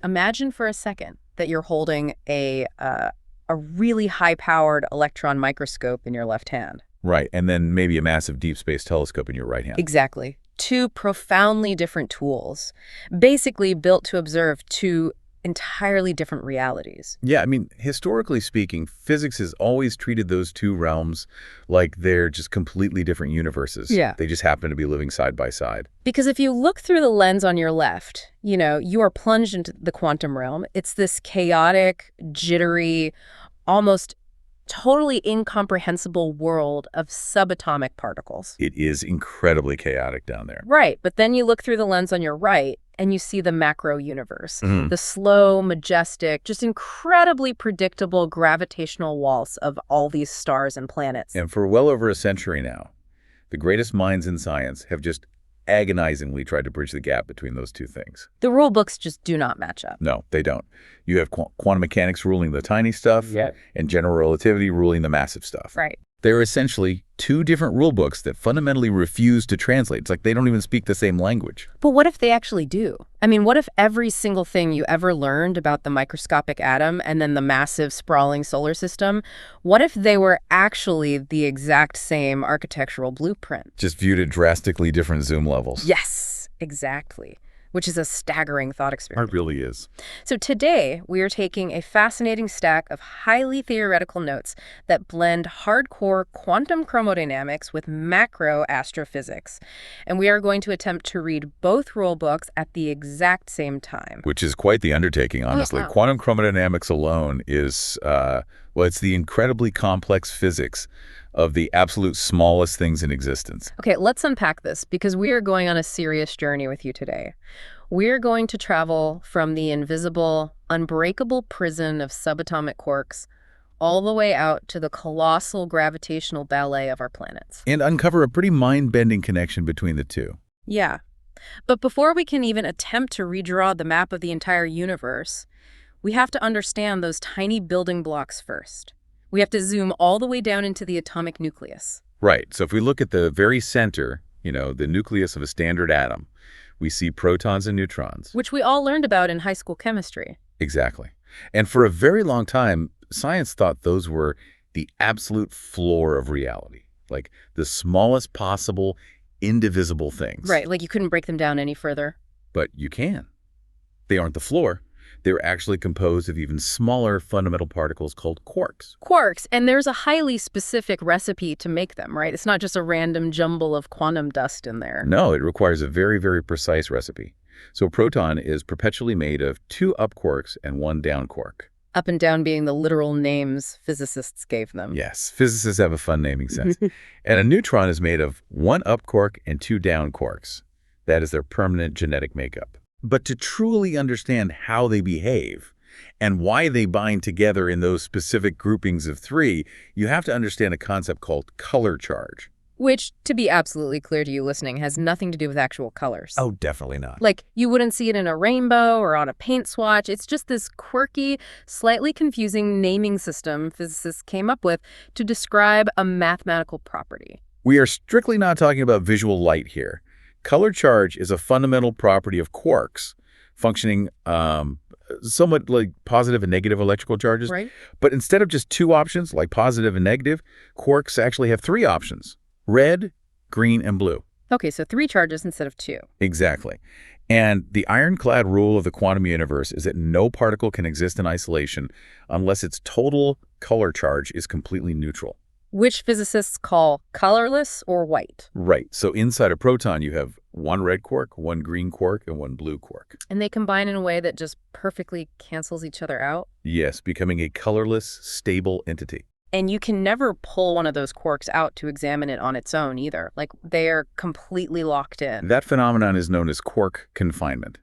Imagine for a second that you're holding a really high-powered electron microscope in your left hand. Right, and then maybe a massive deep space telescope in your right hand. Exactly. Two profoundly different tools, basically built to observe two entirely different realities. Yeah, I mean, historically speaking, physics has always treated those two realms like they're just completely different universes. Yeah. They just happen to be living side by side. Because if you look through the lens on your left, you are plunged into the quantum realm. It's this chaotic, jittery, almost totally incomprehensible world of subatomic particles. It is incredibly chaotic down there. Right, but then you look through the lens on your right, and you see the macro universe, Mhm. the slow, majestic, just incredibly predictable gravitational waltz of all these stars and planets. And for well over a century now, the greatest minds in science have just agonizingly tried to bridge the gap between those two things. The rule books just do not match up. No, they don't. You have quantum mechanics ruling the tiny stuff, and general relativity ruling the massive stuff. Right. They're essentially two different rule books that fundamentally refuse to translate. It's like they don't even speak the same language. But what if they actually do? I mean, what if every single thing you ever learned about the microscopic atom and then the massive sprawling solar system, what if they were actually the exact same architectural blueprint? Just viewed at drastically different zoom levels. Yes, exactly. Which is a staggering thought experiment. It really is. So today, we are taking a fascinating stack of highly theoretical notes that blend hardcore quantum chromodynamics with macro astrophysics. And we are going to attempt to read both rule books at the exact same time. Which is quite the undertaking, honestly. wow. Quantum chromodynamics alone is, it's the incredibly complex physics of the absolute smallest things in existence. Okay, let's unpack this because we are going on a serious journey with you today. We're going to travel from the invisible, unbreakable prison of subatomic quarks all the way out to the colossal gravitational ballet of our planets. And uncover a pretty mind-bending connection between the two. Yeah. But before we can even attempt to redraw the map of the entire universe, we have to understand those tiny building blocks first. We have to zoom all the way down into the atomic nucleus. Right. So if we look at the very center, the nucleus of a standard atom, we see protons and neutrons. Which we all learned about in high school chemistry. Exactly. And for a very long time, science thought those were the absolute floor of reality, like the smallest possible indivisible things. Right, like you couldn't break them down any further. But you can. They aren't the floor. They're actually composed of even smaller fundamental particles called quarks. Quarks, and there's a highly specific recipe to make them, right? It's not just a random jumble of quantum dust in there. No, it requires a very, very precise recipe. So a proton is perpetually made of 2 up quarks and 1 down quark. Up and down being the literal names physicists gave them. Yes, physicists have a fun naming sense. And a neutron is made of 1 up quark and 2 down quarks. That is their permanent genetic makeup. But to truly understand how they behave and why they bind together in those specific groupings of 3, you have to understand a concept called color charge. Which, to be absolutely clear to you listening, has nothing to do with actual colors. Oh, definitely not. Like, you wouldn't see it in a rainbow or on a paint swatch. It's just this quirky, slightly confusing naming system physicists came up with to describe a mathematical property. We are strictly not talking about visual light here. Color charge is a fundamental property of quarks, functioning somewhat like positive and negative electrical charges. Right. But instead of just 2 options, like positive and negative, quarks actually have 3 options: red, green, and blue. Okay, so 3 charges instead of 2. Exactly. And the ironclad rule of the quantum universe is that no particle can exist in isolation unless its total color charge is completely neutral. Which physicists call colorless or white. Right. So inside a proton, you have 1 red quark, 1 green quark, and 1 blue quark. And they combine in a way that just perfectly cancels each other out. Yes, becoming a colorless, stable entity. And you can never pull one of those quarks out to examine it on its own either. Like, they are completely locked in. That phenomenon is known as quark confinement.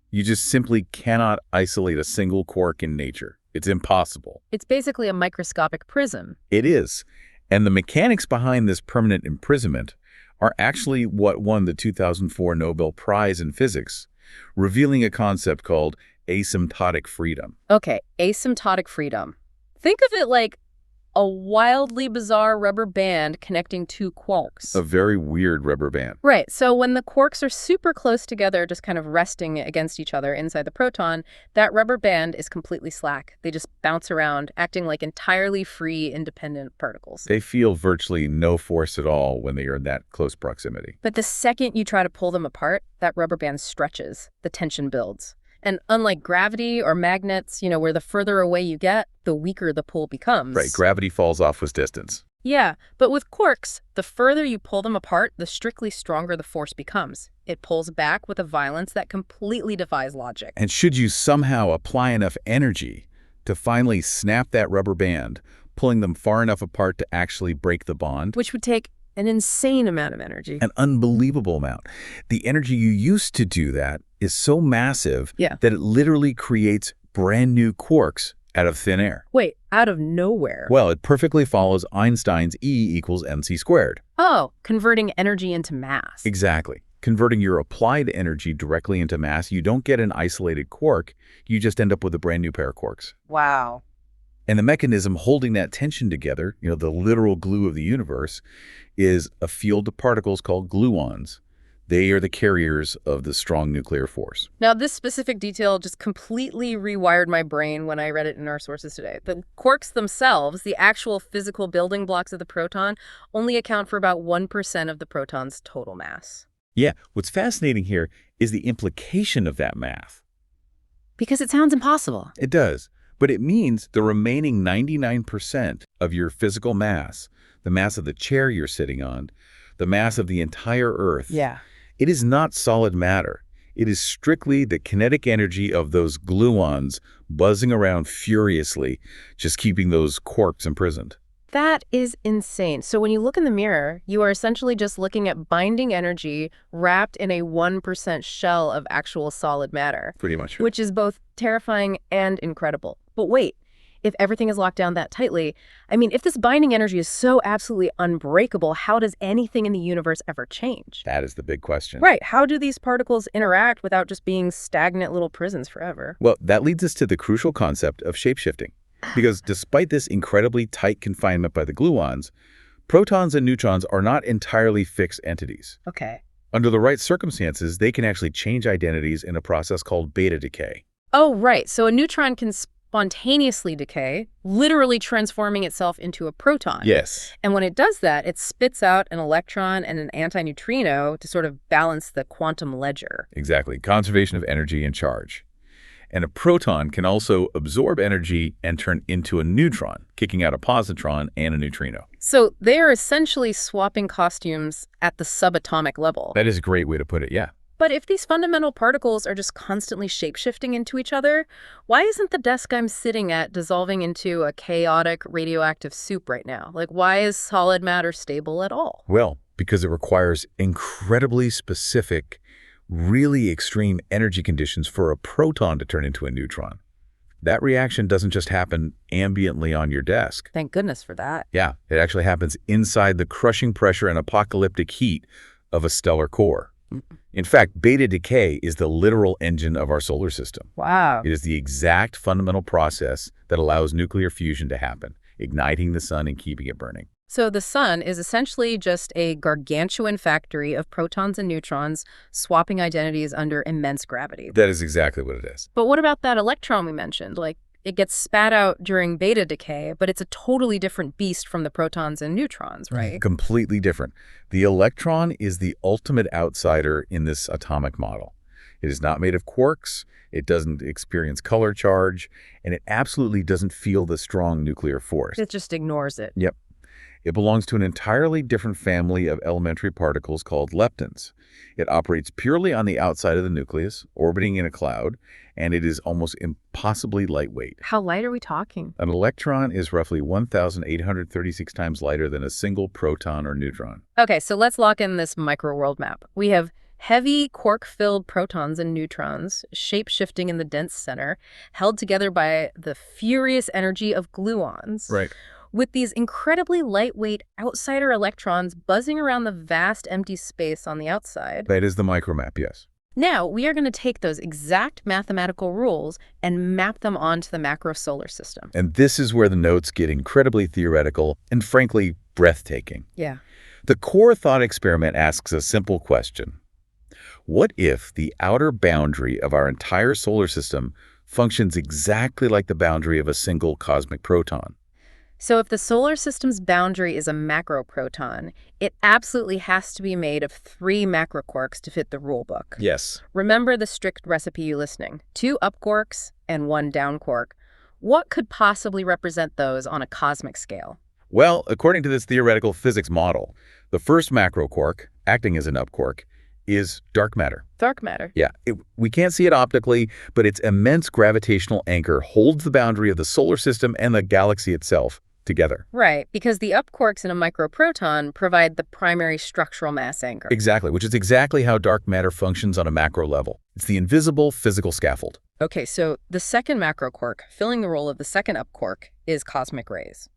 You just simply cannot isolate a single quark in nature. It's impossible. It's basically a microscopic prism. It is. And the mechanics behind this permanent imprisonment are actually what won the 2004 Nobel Prize in Physics, revealing a concept called asymptotic freedom. Okay, asymptotic freedom. Think of it like a wildly bizarre rubber band connecting two quarks. A very weird rubber band. Right. So when the quarks are super close together, just kind of resting against each other inside the proton, that rubber band is completely slack. They just bounce around, acting like entirely free, independent particles. They feel virtually no force at all when they are in that close proximity. But the second you try to pull them apart, that rubber band stretches. The tension builds. And unlike gravity or magnets, where the further away you get, the weaker the pull becomes. Right, gravity falls off with distance. Yeah, but with quarks, the further you pull them apart, the strictly stronger the force becomes. It pulls back with a violence that completely defies logic. And should you somehow apply enough energy to finally snap that rubber band, pulling them far enough apart to actually break the bond? Which would take an insane amount of energy. An unbelievable amount. The energy you use to do that is so massive that it literally creates brand new quarks out of thin air. Wait, out of nowhere? Well, it perfectly follows Einstein's E equals mc squared. Oh, converting energy into mass. Exactly. Converting your applied energy directly into mass, you don't get an isolated quark, you just end up with a brand new pair of quarks. Wow. And the mechanism holding that tension together, the literal glue of the universe, is a field of particles called gluons. They are the carriers of the strong nuclear force. Now, this specific detail just completely rewired my brain when I read it in our sources today. The quarks themselves, the actual physical building blocks of the proton, only account for about 1% of the proton's total mass. Yeah, what's fascinating here is the implication of that math. Because it sounds impossible. It does. But it means the remaining 99% of your physical mass, the mass of the chair you're sitting on, the mass of the entire Earth, it is not solid matter. It is strictly the kinetic energy of those gluons buzzing around furiously, just keeping those quarks imprisoned. That is insane. So when you look in the mirror, you are essentially just looking at binding energy wrapped in a 1% shell of actual solid matter. Pretty much. Which is both terrifying and incredible. But wait, if everything is locked down that tightly, if this binding energy is so absolutely unbreakable, how does anything in the universe ever change? That is the big question. Right. How do these particles interact without just being stagnant little prisons forever? Well, that leads us to the crucial concept of shapeshifting. Because despite this incredibly tight confinement by the gluons, protons and neutrons are not entirely fixed entities. Okay. Under the right circumstances, they can actually change identities in a process called beta decay. Oh, right. So a neutron can spontaneously decay, literally transforming itself into a proton. Yes. And when it does that, it spits out an electron and an antineutrino to sort of balance the quantum ledger. Exactly. Conservation of energy and charge. And a proton can also absorb energy and turn into a neutron, kicking out a positron and a neutrino. So they are essentially swapping costumes at the subatomic level. That is a great way to put it, yeah. But if these fundamental particles are just constantly shape-shifting into each other, why isn't the desk I'm sitting at dissolving into a chaotic radioactive soup right now? Why is solid matter stable at all? Well, because it requires incredibly specific, really extreme energy conditions for a proton to turn into a neutron. That reaction doesn't just happen ambiently on your desk. Thank goodness for that. Yeah, it actually happens inside the crushing pressure and apocalyptic heat of a stellar core. In fact, beta decay is the literal engine of our solar system. Wow. It is the exact fundamental process that allows nuclear fusion to happen, igniting the sun and keeping it burning. So the sun is essentially just a gargantuan factory of protons and neutrons swapping identities under immense gravity. That is exactly what it is. But what about that electron we mentioned? It gets spat out during beta decay, but it's a totally different beast from the protons and neutrons, right? Completely different. The electron is the ultimate outsider in this atomic model. It is not made of quarks, it doesn't experience color charge, and it absolutely doesn't feel the strong nuclear force. It just ignores it. Yep. It belongs to an entirely different family of elementary particles called leptons. It operates purely on the outside of the nucleus, orbiting in a cloud, and it is almost impossibly lightweight. How light are we talking? An electron is roughly 1,836 times lighter than a single proton or neutron. Okay, so let's lock in this micro-world map. We have heavy quark-filled protons and neutrons, shape-shifting in the dense center, held together by the furious energy of gluons. Right. With these incredibly lightweight outsider electrons buzzing around the vast empty space on the outside. That is the micromap, yes. Now, we are going to take those exact mathematical rules and map them onto the macro solar system. And this is where the notes get incredibly theoretical and, frankly, breathtaking. Yeah. The core thought experiment asks a simple question. What if the outer boundary of our entire solar system functions exactly like the boundary of a single cosmic proton? So if the solar system's boundary is a macroproton, it absolutely has to be made of 3 macroquarks to fit the rule book. Yes. Remember the strict recipe you listening. 2 up quarks and 1 down quark. What could possibly represent those on a cosmic scale? Well, according to this theoretical physics model, the first macroquark, acting as an up quark, is dark matter. Dark matter. Yeah, we can't see it optically, but its immense gravitational anchor holds the boundary of the solar system and the galaxy itself together. Right, because the up quarks in a microproton provide the primary structural mass anchor. Exactly, which is exactly how dark matter functions on a macro level. It's the invisible physical scaffold. Okay, so the second macroquark, filling the role of the second up quark, is cosmic rays.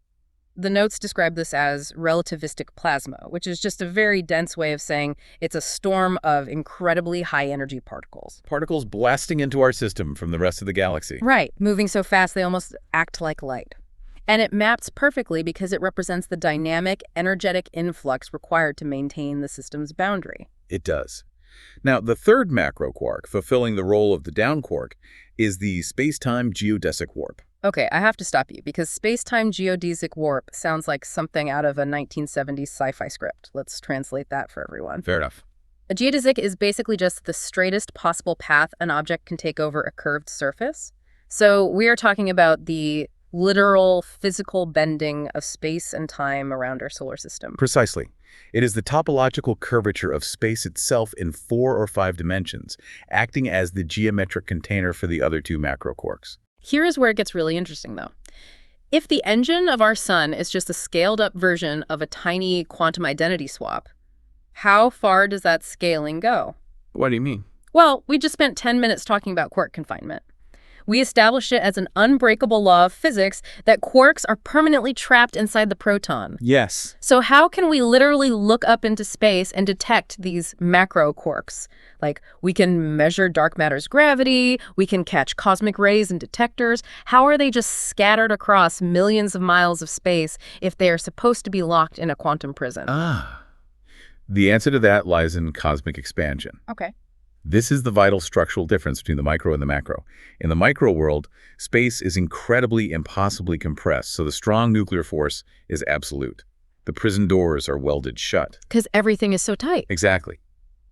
The notes describe this as relativistic plasma, which is just a very dense way of saying it's a storm of incredibly high-energy particles. Particles blasting into our system from the rest of the galaxy. Right, moving so fast they almost act like light. And it maps perfectly because it represents the dynamic, energetic influx required to maintain the system's boundary. It does. Now, the third macroquark, fulfilling the role of the down quark, is the space-time geodesic warp. Okay, I have to stop you because space-time geodesic warp sounds like something out of a 1970s sci-fi script. Let's translate that for everyone. Fair enough. A geodesic is basically just the straightest possible path an object can take over a curved surface. So we are talking about the literal physical bending of space and time around our solar system. Precisely. It is the topological curvature of space itself in 4 or 5 dimensions, acting as the geometric container for the other 2 macroquarks. Here is where it gets really interesting, though. If the engine of our sun is just a scaled-up version of a tiny quantum identity swap, how far does that scaling go? What do you mean? Well, we just spent 10 minutes talking about quark confinement. We established it as an unbreakable law of physics that quarks are permanently trapped inside the proton. Yes. So how can we literally look up into space and detect these macro quarks? Like, we can measure dark matter's gravity, we can catch cosmic rays in detectors. How are they just scattered across millions of miles of space if they are supposed to be locked in a quantum prison? The answer to that lies in cosmic expansion. Okay. This is the vital structural difference between the micro and the macro. In the micro world, space is incredibly, impossibly compressed, so the strong nuclear force is absolute. The prison doors are welded shut. Because everything is so tight. Exactly.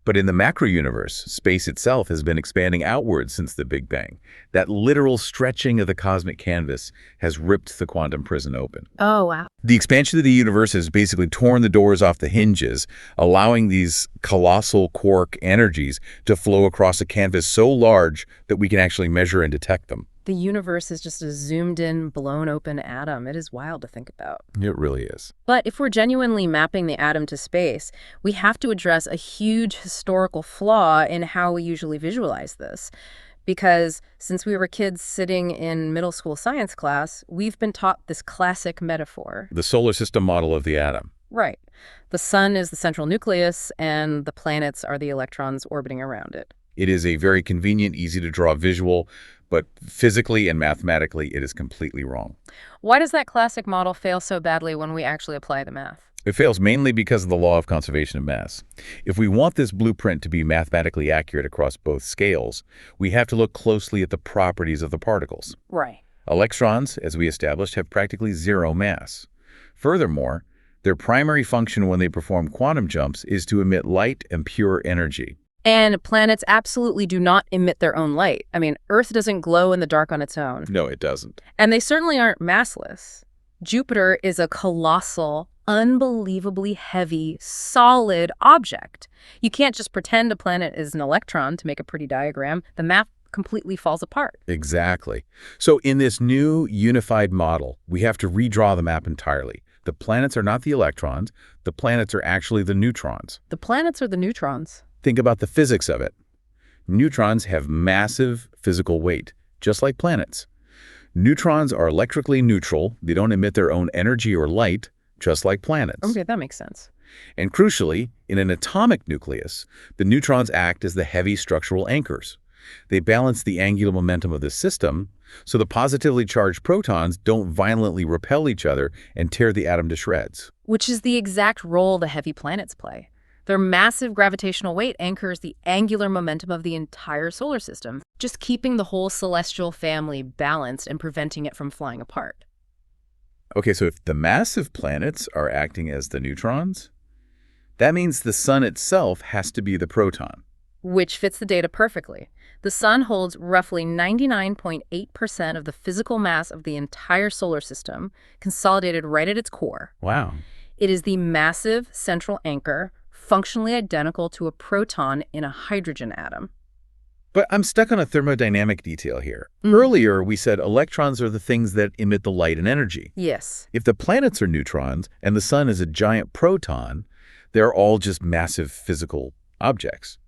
But in the macro universe, space itself has been expanding outwards since the Big Bang. That literal stretching of the cosmic canvas has ripped the quantum prison open. Oh, wow. The expansion of the universe has basically torn the doors off the hinges, allowing these colossal quark energies to flow across a canvas so large that we can actually measure and detect them. The universe is just a zoomed-in, blown-open atom. It is wild to think about. It really is. But if we're genuinely mapping the atom to space, we have to address a huge historical flaw in how we usually visualize this. Because since we were kids sitting in middle school science class, we've been taught this classic metaphor. The solar system model of the atom. Right. The sun is the central nucleus, and the planets are the electrons orbiting around it. It is a very convenient, easy-to-draw visual, but physically and mathematically, it is completely wrong. Why does that classic model fail so badly when we actually apply the math? It fails mainly because of the law of conservation of mass. If we want this blueprint to be mathematically accurate across both scales, we have to look closely at the properties of the particles. Right. Electrons, as we established, have practically zero mass. Furthermore, their primary function when they perform quantum jumps is to emit light and pure energy. And planets absolutely do not emit their own light. I mean, Earth doesn't glow in the dark on its own. No, it doesn't. And they certainly aren't massless. Jupiter is a colossal, unbelievably heavy, solid object. You can't just pretend a planet is an electron to make a pretty diagram. The math completely falls apart. Exactly. So in this new unified model, we have to redraw the map entirely. The planets are not the electrons. The planets are actually the neutrons. The planets are the neutrons. Think about the physics of it. Neutrons have massive physical weight, just like planets. Neutrons are electrically neutral. They don't emit their own energy or light, just like planets. Okay, that makes sense. And crucially, in an atomic nucleus, the neutrons act as the heavy structural anchors. They balance the angular momentum of the system, so the positively charged protons don't violently repel each other and tear the atom to shreds. Which is the exact role the heavy planets play. Their massive gravitational weight anchors the angular momentum of the entire solar system, just keeping the whole celestial family balanced and preventing it from flying apart. Okay, so if the massive planets are acting as the neutrons, that means the sun itself has to be the proton. Which fits the data perfectly. The sun holds roughly 99.8% of the physical mass of the entire solar system, consolidated right at its core. Wow. It is the massive central anchor, functionally identical to a proton in a hydrogen atom. But I'm stuck on a thermodynamic detail here. Earlier, we said electrons are the things that emit the light and energy. Yes. If the planets are neutrons and the sun is a giant proton, they're all just massive physical objects.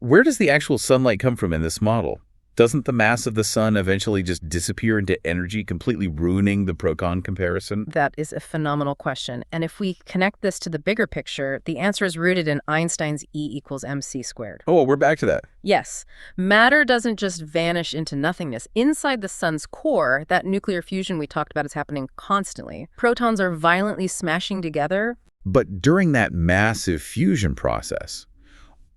Where does the actual sunlight come from in this model? Doesn't the mass of the sun eventually just disappear into energy, completely ruining the proton comparison? That is a phenomenal question. And if we connect this to the bigger picture, the answer is rooted in Einstein's E=mc². Oh, we're back to that. Yes. Matter doesn't just vanish into nothingness. Inside the sun's core, that nuclear fusion we talked about is happening constantly. Protons are violently smashing together. But during that massive fusion process,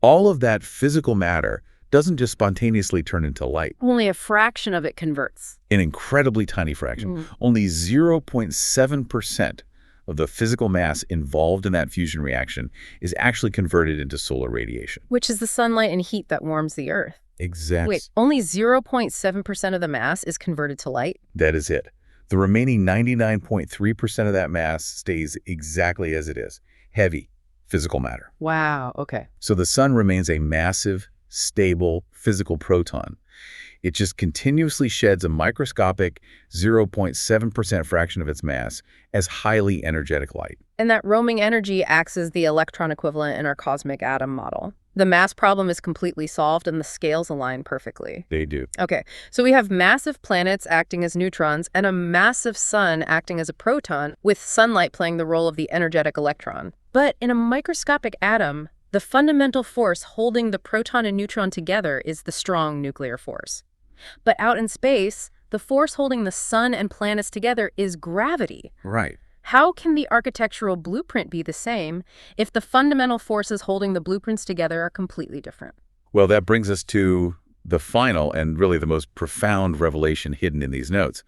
all of that physical matter doesn't just spontaneously turn into light. Only a fraction of it converts. An incredibly tiny fraction. Only 0.7% of the physical mass involved in that fusion reaction is actually converted into solar radiation. Which is the sunlight and heat that warms the Earth. Exactly. Wait, only 0.7% of the mass is converted to light? That is it. The remaining 99.3% of that mass stays exactly as it is. Heavy, physical matter. Wow, okay. So the sun remains a massive, stable, physical proton. It just continuously sheds a microscopic 0.7% fraction of its mass as highly energetic light. And that roaming energy acts as the electron equivalent in our cosmic atom model. The mass problem is completely solved and the scales align perfectly. They do. Okay, so we have massive planets acting as neutrons and a massive sun acting as a proton, with sunlight playing the role of the energetic electron. But in a microscopic atom, the fundamental force holding the proton and neutron together is the strong nuclear force. But out in space, the force holding the sun and planets together is gravity. Right. How can the architectural blueprint be the same if the fundamental forces holding the blueprints together are completely different? Well, that brings us to the final and really the most profound revelation hidden in these notes.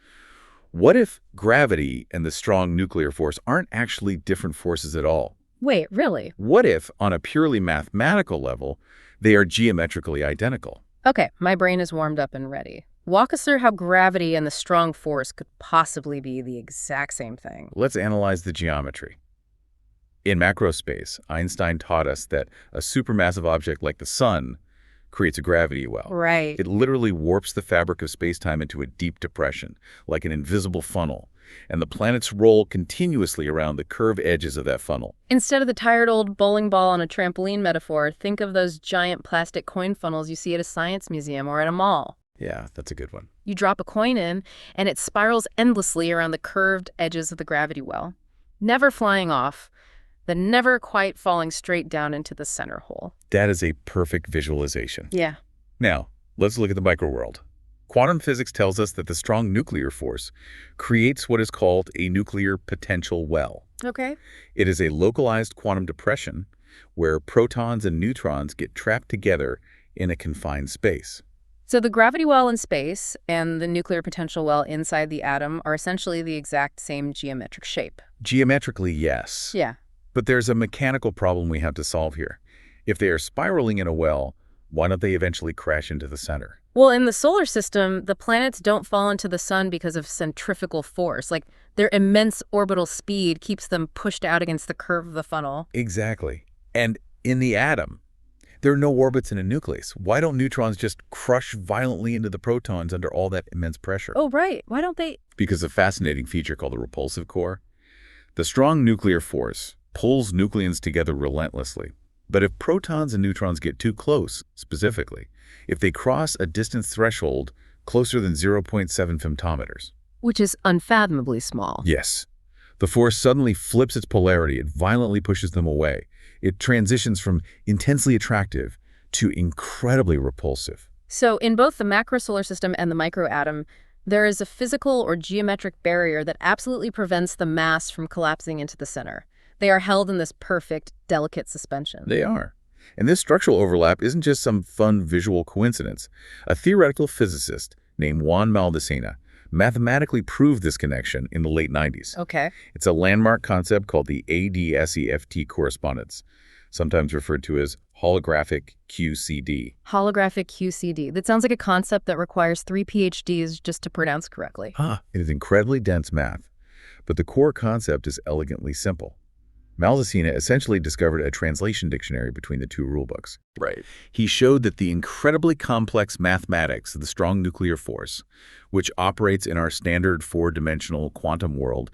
What if gravity and the strong nuclear force aren't actually different forces at all? Wait, really? What if, on a purely mathematical level, they are geometrically identical? Okay, my brain is warmed up and ready. Walk us through how gravity and the strong force could possibly be the exact same thing. Let's analyze the geometry. In macrospace, Einstein taught us that a supermassive object like the sun creates a gravity well. Right. It literally warps the fabric of space-time into a deep depression, like an invisible funnel, and the planets roll continuously around the curved edges of that funnel. Instead of the tired old bowling ball on a trampoline metaphor, think of those giant plastic coin funnels you see at a science museum or at a mall. Yeah, that's a good one. You drop a coin in, and it spirals endlessly around the curved edges of the gravity well, never flying off, then never quite falling straight down into the center hole. That is a perfect visualization. Yeah. Now, let's look at the microworld. Quantum physics tells us that the strong nuclear force creates what is called a nuclear potential well. Okay. It is a localized quantum depression where protons and neutrons get trapped together in a confined space. So the gravity well in space and the nuclear potential well inside the atom are essentially the exact same geometric shape. Geometrically, yes. Yeah. But there's a mechanical problem we have to solve here. If they are spiraling in a well, why don't they eventually crash into the center? Well, in the solar system, the planets don't fall into the sun because of centrifugal force. Like, their immense orbital speed keeps them pushed out against the curve of the funnel. Exactly. And in the atom, there are no orbits in a nucleus. Why don't neutrons just crush violently into the protons under all that immense pressure? Oh, right. Why don't they? Because of a fascinating feature called the repulsive core. The strong nuclear force pulls nucleons together relentlessly. But if protons and neutrons get too close, specifically, if they cross a distance threshold closer than 0.7 femtometers. Which is unfathomably small. Yes. The force suddenly flips its polarity. It violently pushes them away. It transitions from intensely attractive to incredibly repulsive. So in both the macro solar system and the microatom, there is a physical or geometric barrier that absolutely prevents the mass from collapsing into the center. They are held in this perfect, delicate suspension. They are. And this structural overlap isn't just some fun visual coincidence. A theoretical physicist named Juan Maldacena mathematically proved this connection in the late 90s. Okay. It's a landmark concept called the ADSEFT correspondence, sometimes referred to as holographic QCD. Holographic QCD. That sounds like a concept that requires 3 PhDs just to pronounce correctly. It is incredibly dense math, but the core concept is elegantly simple. Maldacena essentially discovered a translation dictionary between the two rulebooks. Right. He showed that the incredibly complex mathematics of the strong nuclear force, which operates in our standard 4-dimensional quantum world,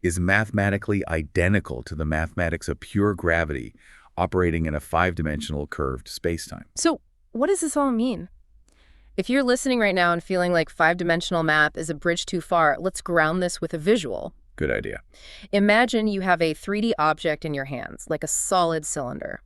is mathematically identical to the mathematics of pure gravity operating in a 5-dimensional curved spacetime. So what does this all mean? If you're listening right now and feeling like 5-dimensional math is a bridge too far, let's ground this with a visual. Good idea. Imagine you have a 3D object in your hands, like a solid cylinder.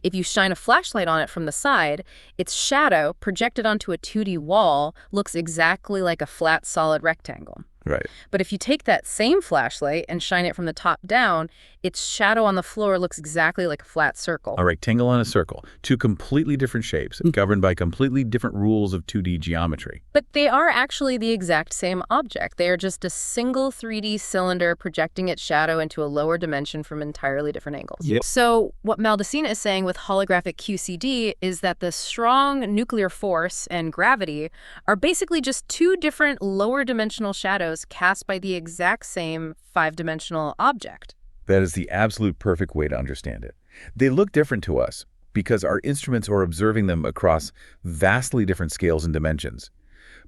If you shine a flashlight on it from the side, its shadow, projected onto a 2D wall, looks exactly like a flat, solid rectangle. Right. But if you take that same flashlight and shine it from the top down, its shadow on the floor looks exactly like a flat circle. A rectangle and a circle, two completely different shapes, governed by completely different rules of 2D geometry. But they are actually the exact same object. They are just a single 3D cylinder projecting its shadow into a lower dimension from entirely different angles. Yep. So what Maldacena is saying with holographic QCD is that the strong nuclear force and gravity are basically just two different lower dimensional shadows cast by the exact same 5-dimensional object. That is the absolute perfect way to understand it. They look different to us because our instruments are observing them across vastly different scales and dimensions.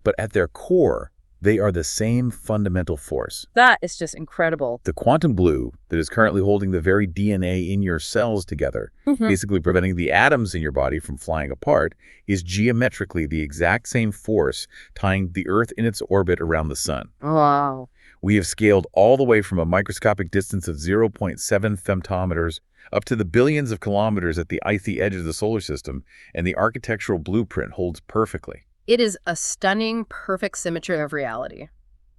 But at their core, they are the same fundamental force. That is just incredible. The quantum glue that is currently holding the very DNA in your cells together, basically preventing the atoms in your body from flying apart, is geometrically the exact same force tying the Earth in its orbit around the sun. Wow. We have scaled all the way from a microscopic distance of 0.7 femtometers up to the billions of kilometers at the icy edge of the solar system, and the architectural blueprint holds perfectly. It is a stunning, perfect symmetry of reality.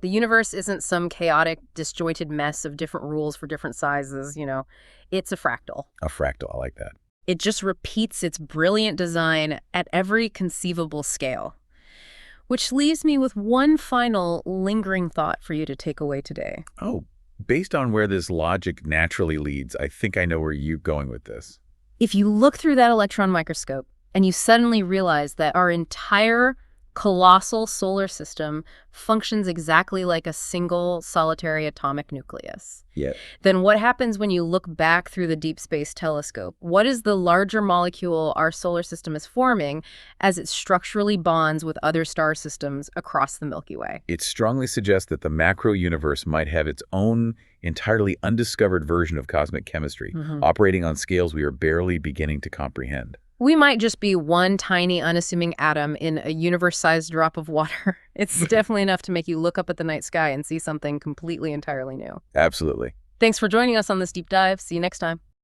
The universe isn't some chaotic, disjointed mess of different rules for different sizes, It's a fractal. A fractal, I like that. It just repeats its brilliant design at every conceivable scale. Which leaves me with one final lingering thought for you to take away today. Oh, based on where this logic naturally leads, I think I know where you're going with this. If you look through that electron microscope and you suddenly realize that our entire colossal solar system functions exactly like a single solitary atomic nucleus, then what happens when you look back through the Deep Space Telescope? What is the larger molecule our solar system is forming as it structurally bonds with other star systems across the Milky Way? It strongly suggests that the macro universe might have its own entirely undiscovered version of cosmic chemistry, operating on scales we are barely beginning to comprehend. We might just be one tiny, unassuming atom in a universe-sized drop of water. It's definitely enough to make you look up at the night sky and see something completely, entirely new. Absolutely. Thanks for joining us on this deep dive. See you next time.